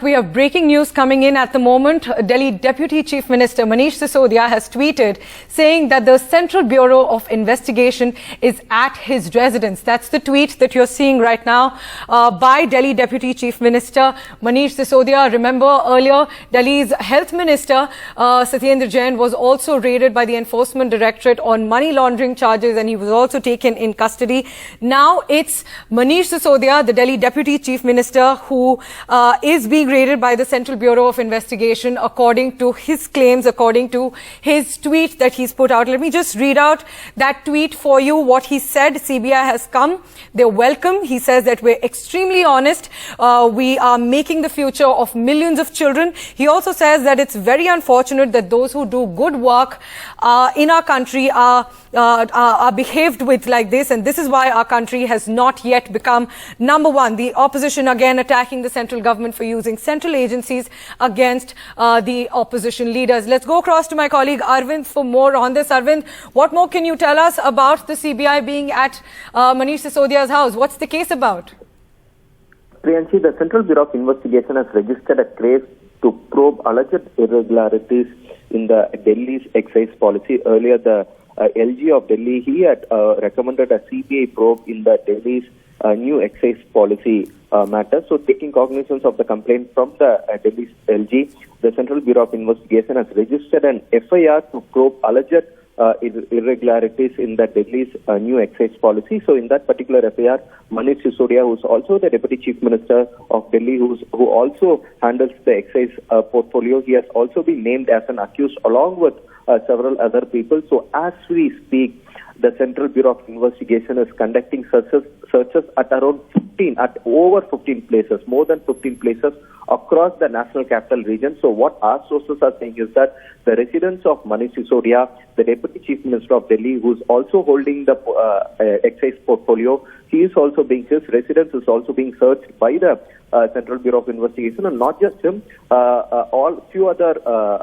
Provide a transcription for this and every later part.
We have breaking news coming in at the moment. Delhi Deputy Chief Minister Manish Sisodia has tweeted saying that the Central Bureau of Investigation is at his residence. That's the tweet that you're seeing right now by Delhi Deputy Chief Minister Manish Sisodia. Remember earlier, Delhi's Health Minister Satyendra Jain was also raided by the Enforcement Directorate on money laundering charges, and he was also taken in custody. Now it's Manish Sisodia, the Delhi Deputy Chief Minister, who is being raided by the Central Bureau of Investigation according to his claims, according to his tweet that he's put out. Let me just read out that tweet for you, what he said. CBI has come. They're welcome. He says that we're extremely honest. We are making the future of millions of children. He also says that it's very unfortunate that those who do good work in our country are behaved with like this, and this is why our country has not yet become number one. The opposition again attacking the central government for using central agencies against the opposition leaders. Let's go across to my colleague Arvind for more on this. Arvind, what more can you tell us about the CBI being at Manish Sisodia's house? What's the case about? Priyanshi, the Central Bureau of Investigation has registered a case to probe alleged irregularities in the Delhi's excise policy. Earlier, the LG of Delhi, he had recommended a CBI probe in the Delhi's new excise policy matter. So, taking cognizance of the complaint from the Delhi's LG, the Central Bureau of Investigation has registered an FIR to probe alleged irregularities in the Delhi's new excise policy. So, in that particular FIR, Manish Sisodia, who is also the Deputy Chief Minister of Delhi, who also handles the excise portfolio, he has also been named as an accused along with several other people. So, as we speak, the Central Bureau of Investigation is conducting searches at over 15 places, more than 15 places across the National Capital Region. So what our sources are saying is that the residence of Manish Sisodia, the Deputy Chief Minister of Delhi, who is also holding the excise portfolio, his residence is also being searched by the Central Bureau of Investigation, and not just him, few other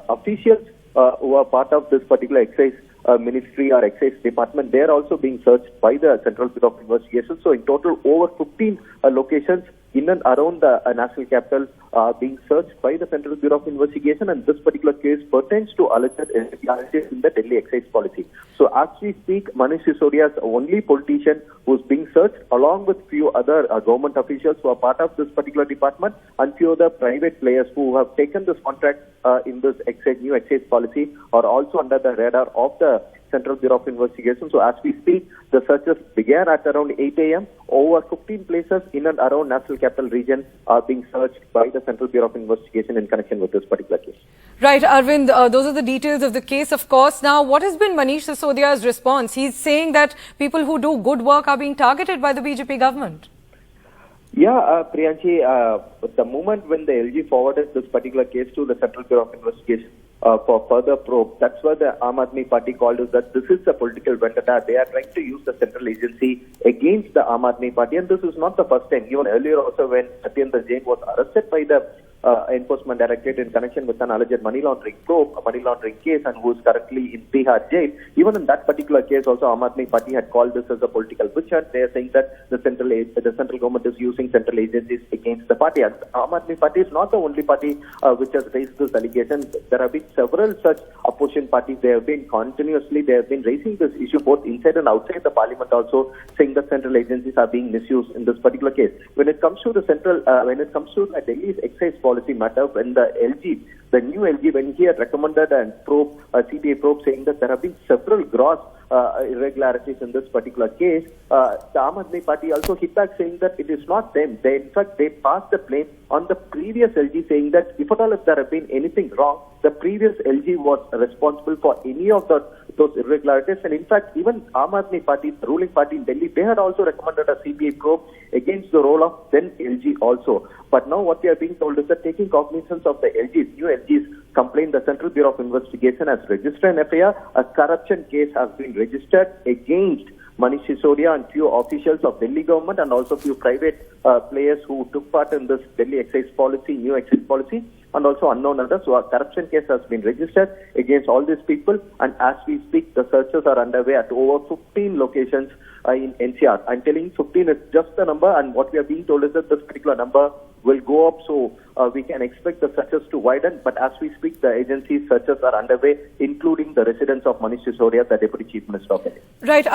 officials who are part of this particular excise ministry or excise department, they are also being searched by the Central Bureau of Investigation. So in total, over 15 locations in and around the national capital are being searched by the Central Bureau of Investigation, and this particular case pertains to alleged irregularities in the Delhi excise policy. So as we speak, Manish Sisodia is the only politician who is being searched, along with few other government officials who are part of this particular department and few other private players who have taken this contract in this new excise policy are also under the radar of the Central Bureau of Investigation. So as we speak, the searches began at around 8 a.m. Over 15 places in and around National Capital Region are being searched by the Central Bureau of Investigation in connection with this particular case. Right, Arvind, those are the details of the case, of course. Now, what has been Manish Sisodia's response? He's saying that people who do good work are being targeted by the BJP government. Yeah, Priyanshi, the moment when the LG forwarded this particular case to the Central Bureau of Investigation for further probe, that's why the Aam Aadmi Party called us that this is a political vendetta. They are trying to use the central agency against the Aam Aadmi Party, and this is not the first time. Even earlier also, when Satyendra Jain was arrested by the Enforcement Directorate in connection with an alleged money laundering case, and who is currently in Tihar jail. Even in that particular case, also Aam Aadmi Party had called this as a political witch hunt. They are saying that the central government is using central agencies against the party. And Aam Aadmi Party is not the only party which has raised this allegation. There have been several such opposition parties. They have been raising this issue both inside and outside the parliament, also saying that central agencies are being misused in this particular case. When it comes to the Delhi's excise policy matter, when the new LG, when he had recommended a CBI probe, saying that there have been several gross irregularities in this particular case, the Aam Aadmi Party also hit back, saying that it is not them. They passed the blame on the previous LG, saying that if there have been anything wrong, the previous LG was responsible for any of those irregularities. And in fact, even Aam Aadmi Party, the ruling party in Delhi, they had also recommended a CBI probe against the role of then LG also. But now what we are being told is that, taking cognizance of the new LG's complaint, the Central Bureau of Investigation has registered an FIR. A corruption case has been registered against Manish Sisodia and few officials of Delhi government, and also few private players who took part in this Delhi excise policy, new excise policy, and also unknown others. So a corruption case has been registered against all these people, and as we speak, the searches are underway at over 15 locations in NCR. I'm telling you, 15 is just the number, and what we are being told is that this particular number will go up. So we can expect the searches to widen. But as we speak, the agency's searches are underway, including the residence of Manish Sisodia, the Deputy Chief Minister of India. Right.